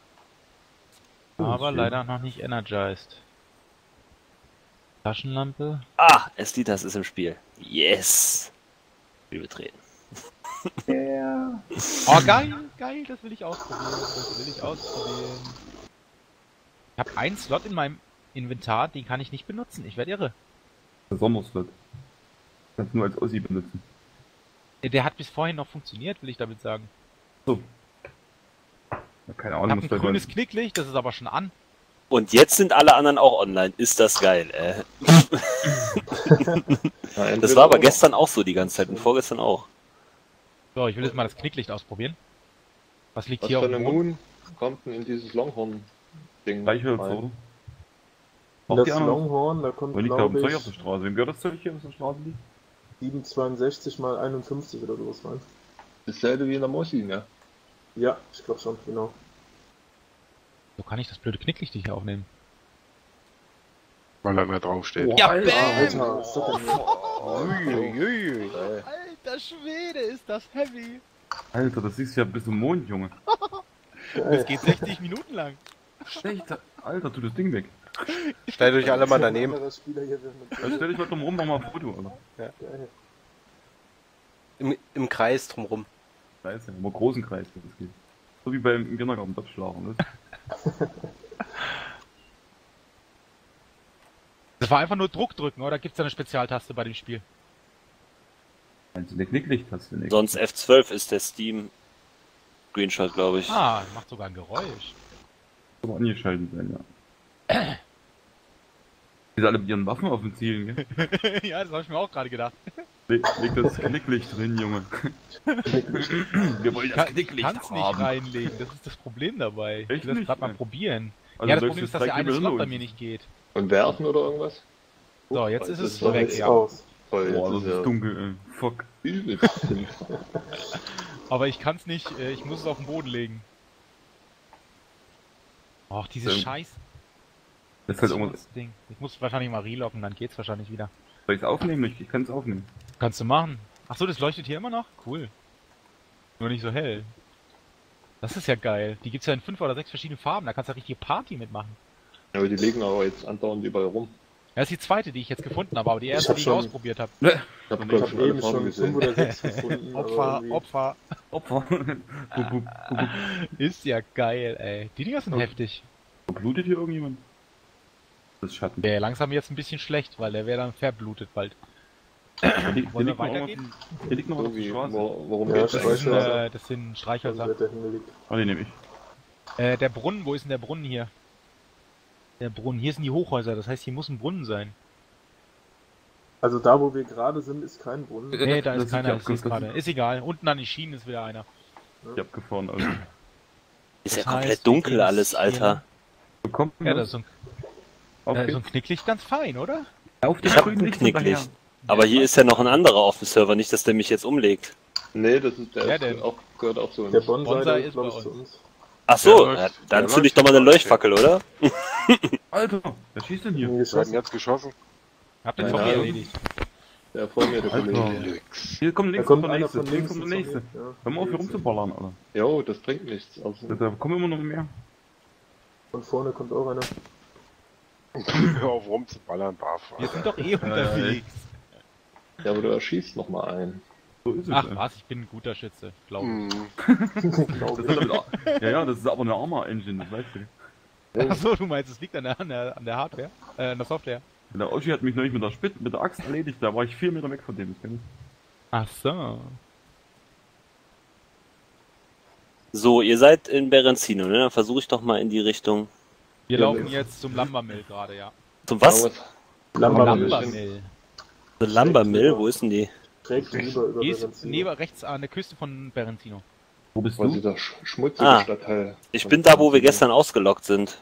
Aber schön. leider noch nicht energized. Taschenlampe. Ah, Eslitas ist im Spiel. Yes. Spiel betreten. Ja. Oh, geil, das will ich ausprobieren. Ich habe einen Slot in meinem Inventar, den kann ich nicht benutzen. Ich werde irre. Der Sommerslot. Kannst du nur als Ossi benutzen. Der hat bis vorhin noch funktioniert, will ich damit sagen. So. Ja, keine Ich Ahnung, habe was ein da grünes Knicklicht, das ist aber schon an. Und jetzt sind alle anderen auch online. Ist das geil, Das war aber gestern auch so die ganze Zeit und vorgestern auch. So, ich will jetzt mal das Knicklicht ausprobieren. Was liegt Was hier für auf eine dem Boden? Moon kommt denn in dieses Longhorn-Ding? Gleichhölzer, rein? oder? Und Auch die das anderen? Longhorn, da kommt Wo liegt da auf dem glaube Zeug auf der ich Straße? Wem gehört das Zeug hier, was auf der Straße liegt? 762 mal 51 oder sowas rein. Dasselbe wie in der Mosi, ne? Ja, ich glaube schon, genau. So kann ich das blöde Knicklicht nicht aufnehmen. Weil er mehr draufsteht. Ja, Alter, bam! Alter, ist das denn Uiuiui. Alter Schwede, ist das heavy! Alter, das siehst du ja bis zum Mond, Junge. Das geht 60 Minuten lang. Schlecht, Alter, tu das Ding weg. Stellt euch alle mal daneben. Dann stell dich mal drum rum, mach mal ein Foto, Alter. Ja. Im Kreis drumrum. Scheiße, im großen Kreis, wenn das geht. So wie beim Kindergarten Topfschlagen, ne? Das war einfach nur Druck drücken, oder gibt's da eine Spezialtaste bei dem Spiel? Meinst du, eine Knicklicht-Taste nicht? Sonst F12 ist der Steam Screenshot, glaube ich. Ah, macht sogar ein Geräusch. Aber angeschaltet sein, ja. Die sind alle mit ihren Waffen auf dem Zielen, gell? Ja, das habe ich mir auch gerade gedacht. Leg das Knicklicht drin, Junge. Wir wollen das Knicklicht Kannst nicht haben. reinlegen, das ist das Problem dabei. Echt Ich will das nicht? gerade mal probieren. Also ja, das sollst Problem du ist, dass direkt der eine über Slot Hinter bei uns? mir nicht geht. Und werfen oder irgendwas? So, jetzt ist Das es doch weg, jetzt ja. aus. Toll, Boah, jetzt das ist ist dunkel, ey. Fuck. übelst. Aber ich kann's nicht, ich muss es auf den Boden legen. Och, dieses Scheiß. Das ist halt irgendwas. Ding. Ich muss wahrscheinlich mal reloggen, dann geht's wahrscheinlich wieder. Soll ich's aufnehmen? Ich kann es aufnehmen. Kannst du machen. Ach so, das leuchtet hier immer noch? Cool. Nur nicht so hell. Das ist ja geil. Die gibt's ja in 5 oder 6 verschiedenen Farben, da kannst du ja richtig Party mitmachen. Ja, aber die liegen aber jetzt andauernd überall rum. Das ist die zweite, die ich jetzt gefunden habe, aber die erste, hab die ich schon- ausprobiert habe. Ich Ich hab, habe glaube ich, schon alle eben Farben schon gesehen. 5 oder 6 gefunden. aber Opfer, irgendwie- Opfer. Opfer. Bup, bup, bup, Ist ja geil, ey. Die Dinger sind Okay. heftig. bup. Blutet hier irgendjemand? Das ist Schatten. Wäre langsam jetzt ein bisschen schlecht, weil der wäre dann verblutet bald. Hier Wollen wir liegt noch weitergehen? hier liegt noch was auf der Irgendwie, Straße. warum Ja, geht's ich eigentlich? weiß. Das sind Dann Streichhölzer. wird der hingelegt. Ah, den nehme ich. Der Brunnen, wo ist denn der Brunnen hier? Der Brunnen, hier sind die Hochhäuser, das heißt, hier muss ein Brunnen sein. Also da, wo wir gerade sind, ist kein Brunnen. Nee, da das ist ist keiner, ja ich sehe es abge- gerade. Ist egal, unten an die Schienen ist wieder einer. Ich hab gefahren, also. Ist ja Das heißt, komplett wir dunkel gehen alles, hier Alter. Bekommt Ja, das ist so ein, Auf so geht's. ein Knicklicht ganz fein, oder? Auf den Ich hab grünen ein Licht Knicklicht. hinterher. Aber hier ist ja noch ein anderer auf dem Server, nicht, dass der mich jetzt umlegt. Nee, das ist der Ja, ist der- auch, gehört auch zu Der uns. Bonsai, Bonsai der ist glaube bei ich, zu uns. uns. Ach so, Der ja, läuft- dann der zünd ich läuft doch mal eine vorbei. Leuchtfackel, oder? Alter, wer schießt denn hier? Ihn Wir haben geschossen. jetzt geschossen. Habt ihr Keine Zombie Ahnung. erledigt? Der vor mir, der Alter. Kollege. Nix. Hier kommt Da links kommt der einer nächste. von links. Kommt der nächste. Ja. Hör mal auf hier rumzuballern, Alter. Jo, das bringt nichts. Also, Da kommen immer noch mehr. Von vorne kommt auch einer. Hör auf rumzuballern, Wir Barfahrer. sind doch eh unterwegs. ja, aber du erschießt noch mal einen. So ist es. Ach ey. was, ich bin ein guter Schütze, glaube ich. Das ist damit, ja, das ist aber eine Arma-Engine, das weißt du. Ach so, du meinst, es liegt an der Hardware? An der Software? Der Oschi hat mich neulich mit der Axt erledigt, da war ich 4 Meter weg von dem. Das kenn ich. Ach so. So, ihr seid in Berenzino, ne? Dann versuche ich doch mal in die Richtung. Wir Ja, laufen wir- jetzt zum Lumbermill gerade, ja. Zum was? Lambermill. Lumbermill. The Lumbermill, wo ist denn die? Schräg über Die ist Berenzino. neben rechts an der Küste von Berenzino. Wo bist Quasi du? der schmutzige Ah. Stadtteil. Ich bin da, wo wir gestern ausgelockt sind.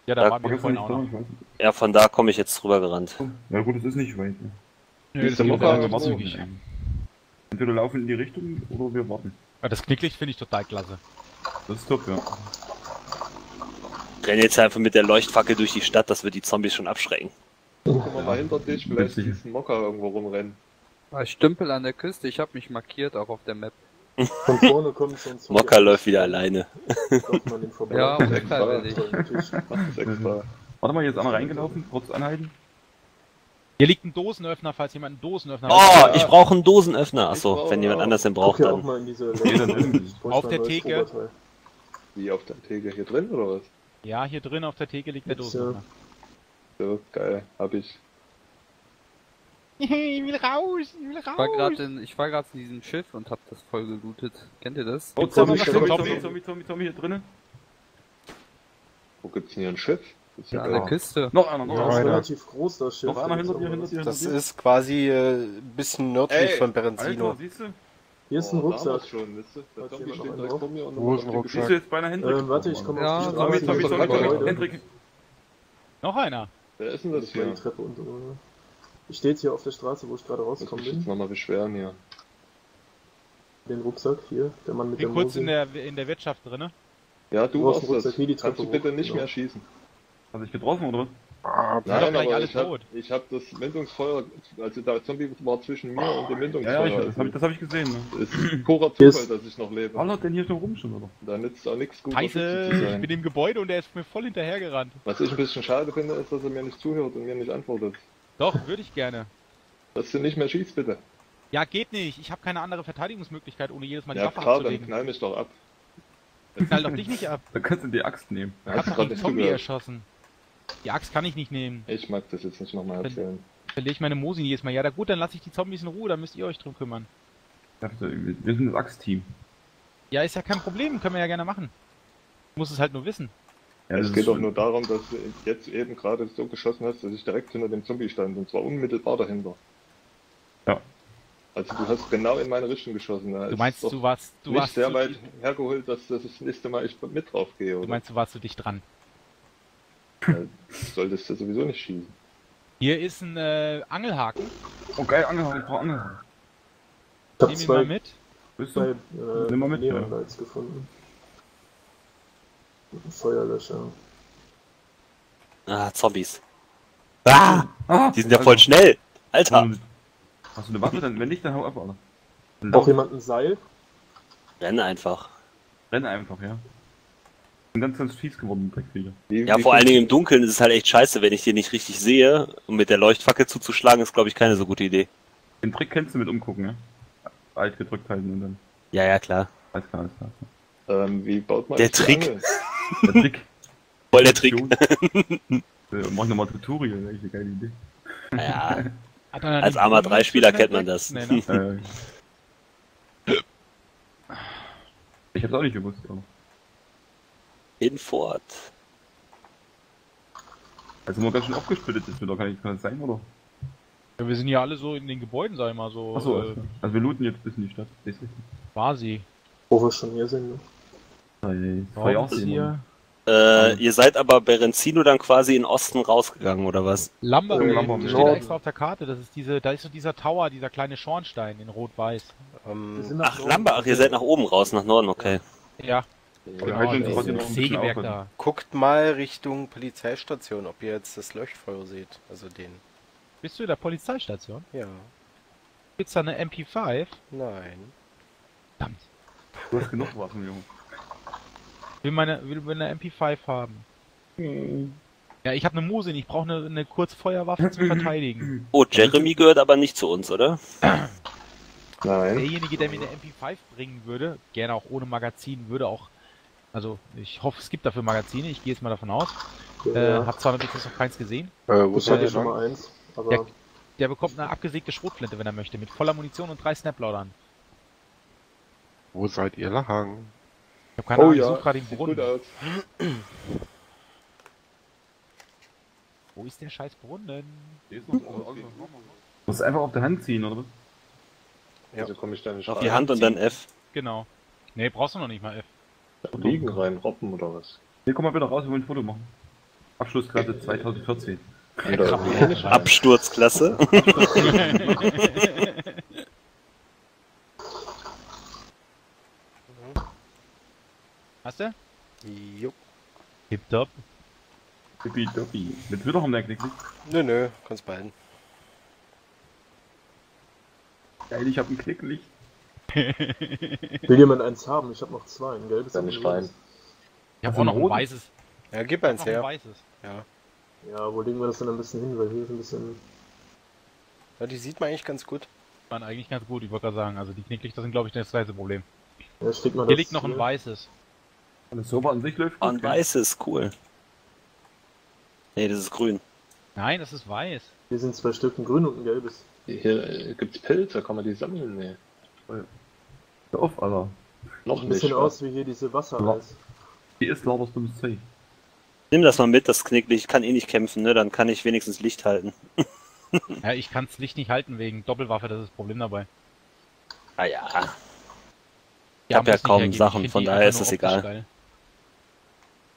Ja, da Da waren wir Gestern vorhin nicht auch da, noch. ich weiß nicht. Ja, von da komme ich jetzt rüber gerannt. Ja gut, das ist nicht weit. Ne? Nö, Ist das der geht Mokka relativ irgendwo? zügig. Entweder laufen in die Richtung oder wir warten. Ja, das Knicklicht finde ich total klasse. Das ist top, ja. Ich renne jetzt einfach mit der Leuchtfackel durch die Stadt, das wird die Zombies schon abschrecken. Guck mal hinter dich, vielleicht Witzig. ist ein Mocker irgendwo rumrennen. Ich stümpel an der Küste, ich habe mich markiert, auch auf der Map. Von vorne kommt so ein Zombie. Mocker läuft wieder alleine. Läuft man ihn vorbei. Ja, Das ist extra. freiwillig. Das ist extra. Warte mal, hier ist einer reingelaufen, kurz anhalten. Hier liegt ein Dosenöffner, falls jemand einen Dosenöffner Oh, ich brauche einen Dosenöffner. Achso, wenn jemand anders den braucht, Guck hier auch dann. mal in diese Auf der Theke. Wie auf der Theke? Hier drin oder was? Ja, hier drin auf der Theke liegt der Dosenöffner. So, geil, hab ich. Ich will raus, ich will raus. Ich war gerade in diesem Schiff und hab das voll gelootet. Kennt ihr das? Oh, Zombie hier drinnen. Wo gibt's denn hier ein Schiff? Das ist Ja, an der Küste. Noch einer, Das ist relativ groß, das Schiff. Noch einer hinter dir. Das ist quasi ein bisschen nördlich von Berenzino. Alter, siehst du? Hier ist ein Rucksack. Schon, wisst ihr? Der Hat Zombie jemand steht noch direkt einen vor mir und Wo ist ein macht die Rucksack? Siehst du jetzt beinahe Hendrik? Warte, ich komme Ja, auf die Straße. Zombie, Hendrik. Noch einer. Wer ist denn das Das war die hier? Treppe unten. Ich stehe jetzt hier auf der Straße, wo ich gerade Muss rausgekommen mich jetzt bin. nochmal beschweren hier. Den Rucksack hier, der Mann mit Bin der kurz Mose. in der Wirtschaft drinne. Ja, du Du hast warst einen Rucksack, das. nie die Kannst du Treppe bitte hoch, nicht genau. mehr schießen? Hast du dich getroffen, oder was? Ah, doch gleich alles ich hab, tot. ich hab das Mündungsfeuer, also der Zombie war zwischen mir und dem Ja, Mündungsfeuer. das hab ich gesehen. Ne? Ist purer Hier Zufall, ist- dass ich noch lebe. Hallo, denn hier schon rum schon, oder? Da nützt auch nichts gut Scheiße, zu ich sein. bin im Gebäude und der ist mir voll hinterhergerannt. Was ich ein bisschen schade finde, ist, dass er mir nicht zuhört und mir nicht antwortet. Doch, würde ich gerne. Dass du nicht mehr schießt, bitte. Ja, geht nicht. Ich habe keine andere Verteidigungsmöglichkeit, ohne jedes Mal die Ja Waffe klar, dann abzulegen. knall mich doch ab. Knall doch dich nicht ab. Da kannst du die Axt nehmen. Ich Hast hab du doch gerade einen nicht Zombie zugehört. erschossen. Die Axt kann ich nicht nehmen. Ich mag das jetzt nicht nochmal erzählen. Verliere ich meine Mosin jedes Mal. Ja, da gut, dann lasse ich die Zombies in Ruhe, da müsst ihr euch drum kümmern. Wir sind das Axt-Team. Ja, ist ja kein Problem, können wir ja gerne machen. Ich muss es halt nur wissen. Ja, Es geht doch nur darum, dass du jetzt eben gerade so geschossen hast, dass ich direkt hinter dem Zombie stand und zwar unmittelbar dahinter. Ja. Also du hast genau in meine Richtung geschossen. Da Du ist meinst, doch du warst nicht sehr zu- weit hergeholt, dass das nächste Mal ich mit drauf gehe, Du oder? meinst, du warst zu dicht dran. Solltest du sowieso nicht schießen. Hier ist ein Angelhaken. Oh geil, Angelhaken, ich brauch Angelhaken. Ich hab Nehm ihn mal zwei, mit. Bist zwei du? Nimm mal mit, ja. Neonlights gefunden. Und ein Feuerlöscher. Ah, Zombies. Ah! Ah, Die sind ja voll schnell. Alter! Hast du eine Waffe? Dann, wenn nicht, dann hau ab, Alter. Dann Braucht jemand ein Seil? Renn einfach. renn einfach, ja. Bin ganz fies geworden, Dreckviecher. Ja, vor allen Dingen im Dunkeln ist es halt echt scheiße, wenn ich den nicht richtig sehe. Und mit der Leuchtfackel zuzuschlagen, ist, glaube ich, keine so gute Idee. Den Trick kennst du mit umgucken, ja? Alt gedrückt halten und dann. Ja, ja, klar. Alles klar, alles klar. Wie baut man Der jetzt die Trick. Angel? Der Trick. Voll der Trick. Mach nochmal Tutorial, das ist eine geile Idee. Ja, Hat er als nicht armer Blumen 3-Spieler zwischen kennt den man das. Tricks? Nee, ne? Ich hab's auch nicht gewusst, aber. Hinfort. Also mal ganz schön aufgesplittet ist, kann das sein, oder? Ja, wir sind ja alle so in den Gebäuden, sag ich mal, so Achso, also wir looten jetzt bis in die Stadt. Das ist richtig. quasi. Wo wir schon hier sind. Ne? Raus hier. Ihr seid aber Berenzino dann quasi in Osten rausgegangen, oder was? Lamber, Lamber- das steht da extra auf der Karte, das ist da ist so dieser Tower, dieser kleine Schornstein in Rot-Weiß. Wir sind nach Ach, Norden. Lambach, ihr seid nach oben raus, nach Norden, okay. Ja, Wir halten uns das trotzdem noch ist ein das bisschen Sägewerk auf. da. Guckt mal Richtung Polizeistation, ob ihr jetzt das Leuchtfeuer seht. Also den. Bist du in der Polizeistation? Ja. Gibt's da eine MP5? Nein. Verdammt. Du hast genug Waffen, Junge. Will eine MP5 haben. Ja, ich habe eine Musin, ich brauche eine Kurzfeuerwaffe zum Verteidigen. Oh, Jeremy gehört aber nicht zu uns, oder? Nein. Derjenige, der mir eine MP5 bringen würde, gerne auch ohne Magazin, würde auch, also ich hoffe, es gibt dafür Magazine, ich gehe jetzt mal davon aus. Ja. Hab zwar noch keins gesehen. Wo Ich seid hatte ihr schon lang? mal eins, aber Der bekommt eine abgesägte Schrotflinte, wenn er möchte, mit voller Munition und 3 Snaploadern. Wo seid ihr lang? Ich habe keine Oh Ahnung, ich ja, suche gerade den sieht gut Brunnen. aus. Wo ist der scheiß Brunnen? Du musst einfach auf der Hand ziehen, oder was? Ja. Also komme ich da nicht Auf rein. die Hand und dann F. Genau. Nee, brauchst du noch nicht mal F. Da liegen rein, Robben oder was? Hier, komm mal wieder raus, wir wollen ein Foto machen. Abschlussklasse 2014. Oder wie? Absturzklasse. Hast du? Jo. Tipptopp. Tippitoppi. Mit wieder haben wir eigentlich nicht. Nö, kannst behalten. Geil, ich hab ein Klicklicht. will jemand eins haben? Ich habe noch zwei, ein gelbes Da und ein nicht rein. rotes. Ich habe Also auch noch ein rot? weißes. Ja, gib Ich hab eins noch ein her. weißes. Ja. Ja, wo legen wir das denn ein bisschen hin? Weil hier ist ein bisschen... Ja, die sieht man eigentlich ganz gut. Waren eigentlich ganz gut, ich wollte gerade sagen. Also die Knicklichter sind, glaube ich, das kleinste Problem. Ja, steht mal Hier das liegt noch ein hier. weißes. Und das Server an sich läuft Oh, ein weißes, cool. Nee, das ist grün. Nein, das ist weiß. Hier sind 2 Stück, ein grün und ein gelbes. Hier gibt's Pilze, kann man die sammeln? Nee. Hör auf, Alter. Noch Ein nicht. bisschen wa? aus wie hier diese Wassereis. Hier ist lauter dummes Zeug. Nimm das mal mit, das Knicklicht. Ich kann eh nicht kämpfen, ne? Dann kann ich wenigstens Licht halten. Ja, ich kann das Licht nicht halten wegen Doppelwaffe, das ist das Problem dabei. Ah ja. Ich Ja, hab ja muss nicht kaum hergeben. Sachen, Ich find von die daher einfach ist nur es optisch egal. geil.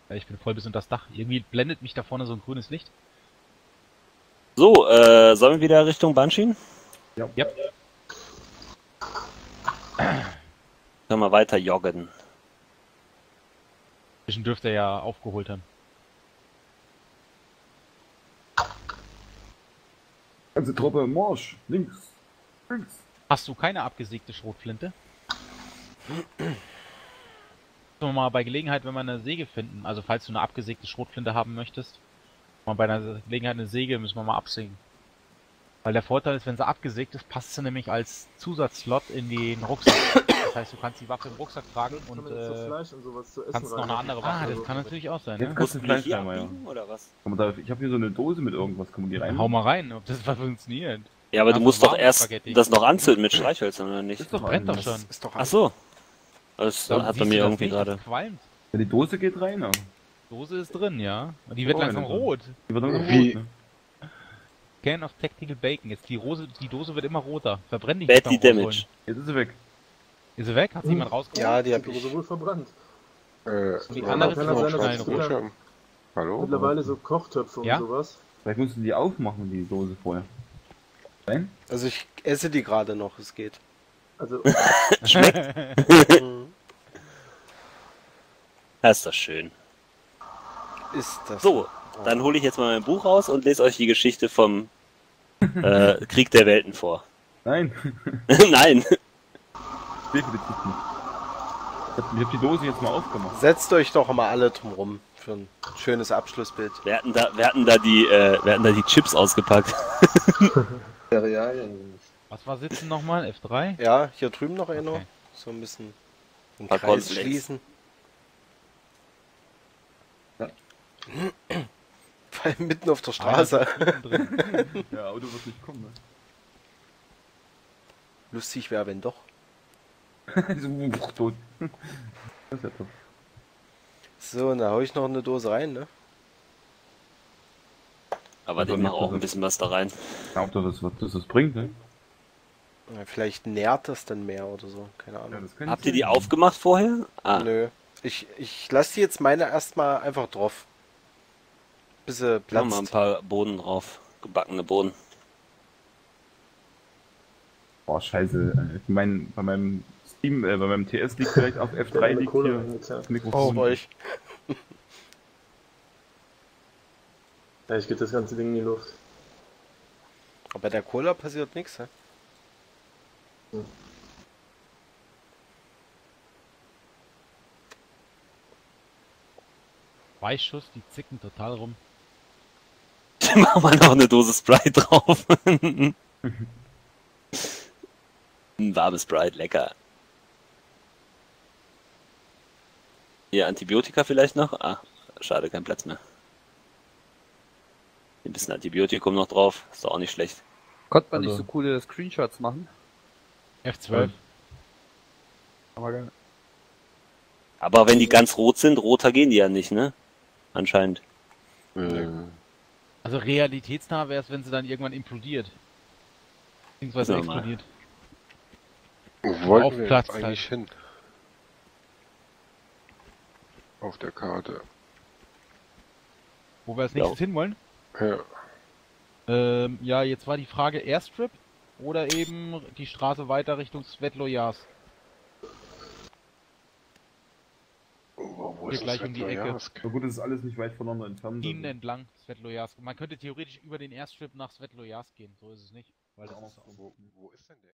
Ja, ich bin voll bis unter das Dach. Irgendwie blendet mich da vorne so ein grünes Licht. So, sollen wir wieder Richtung Banshin? Ja. Yep. Können wir weiter joggen. Zwischen dürfte er ja aufgeholt haben. Ganze Truppe, Marsch! Links! Links! Hast du keine abgesägte Schrotflinte? Müssen wir mal bei Gelegenheit, wenn wir eine Säge finden, also falls du eine abgesägte Schrotflinte haben möchtest, mal bei einer Gelegenheit eine Säge müssen wir mal absägen. Weil der Vorteil ist, wenn sie abgesägt ist, passt sie nämlich als Zusatzslot in den Rucksack. Das heißt, du kannst die Waffe im Rucksack tragen und Kann man jetzt so Fleisch und sowas zu essen kannst noch eine reinmachen? andere Waffe. Das kann natürlich auch sein, Jetzt ne? kannst du Fleisch Hier reinmachen. abbiegen, oder was? Kann man da, ich habe hier so eine Dose mit irgendwas, kann man die rein? Hau mal rein, ob das funktioniert. Ja, aber du Einfach musst doch warme erst Spaghetti. das noch anzünden mit Streichhölzern, oder nicht? Ist doch Brennt doch an. schon. Ist doch Ach so. Das Da hat siehst bei du mir das irgendwie nicht, gerade. das qualmt. Ja, die Dose geht rein, ja. Dose ist drin, ja. Und die wird Oh, langsam eine rot. Die wird dann Wie- rot, ne? Can of Tactical Bacon. Jetzt die Dose wird immer roter. Verbrenn dich Badly nicht beim damage. Rausholen. Jetzt ist sie weg. Ist sie weg? Hat sie jemand rausgeholt? Ja, die Die hab ich. Dose wohl verbrannt. Die Ja, andere kann ist das auch sein, dass schnell es rot. Bildschirm. Hallo? Mittlerweile so Kochtöpfe Ja? und sowas. Vielleicht mussten die aufmachen, die Dose vorher. Nein? Also ich esse die gerade noch, es geht. Also, Mhm. Das ist doch schön. Ist das. So, dann hole ich jetzt mal mein Buch raus und lese euch die Geschichte vom Krieg der Welten vor. Nein. Nein. Definitiv nicht. Ich hab die Dose jetzt mal aufgemacht. Setzt euch doch mal alle drumrum für ein schönes Abschlussbild. Wir hatten da die Chips ausgepackt. Cerealien. Was war sitzen nochmal? F3? Ja, hier drüben noch einer. Okay. So ein bisschen den Paar Kreis Cornflakes. schließen. Ja. Vor allem mitten auf der Straße. Drin. Ja, Auto wird nicht kommen, ne? Lustig wäre, wenn doch. So, tot. Das ist ja top. So, und da hau ich noch eine Dose rein, ne? Aber den mach auch ein bisschen was da rein. Ja, ob das was bringt, ne? Ja, vielleicht nährt das dann mehr oder so, keine Ja, Ahnung. das kann Habt ihr die aufgemacht vorher? Ah, Nö. Ich lasse die jetzt meine erstmal einfach drauf. Bis sie machen platzt. mal ein paar Bohnen drauf. Gebackene Bohnen. Boah, scheiße. Ich meine, bei meinem Steam, bei meinem TS liegt vielleicht auf F3 eine liegt Cola hier reingezerrt. das Oh, Mikrofon. euch. Ja, ich gebe das ganze Ding in die Luft. Aber bei der Cola passiert nichts, hä? Weißschuss, die zicken total rum. Machen wir noch eine Dose Sprite drauf. Ein warmes Sprite, lecker. Hier Antibiotika vielleicht noch? Ah, schade, kein Platz mehr. Ein bisschen Antibiotikum noch drauf, ist doch auch nicht schlecht. Konnte man nicht Also- so coole Screenshots machen? F12. Aber geil. Aber wenn die ganz rot sind, roter gehen die ja nicht, ne? Anscheinend. Also realitätsnah wäre es, wenn sie dann irgendwann implodiert. Beziehungsweise Sagen wir mal. explodiert. Wo wollten Auf wir Platz jetzt eigentlich hin? Auf der Karte. Wo wir als nächstes hinwollen? Ja. Ja, jetzt war die Frage Airstrip oder eben die Straße weiter Richtung Svetlojas. Wo Hier ist gleich um die Ecke. Svetlojansk? Na gut, das ist alles nicht weit voneinander entfernt. Schienen entlang Svetlojas. Man könnte theoretisch über den Airstrip nach Svetlojas gehen, so ist es nicht. Weil das ist Wo ist denn der?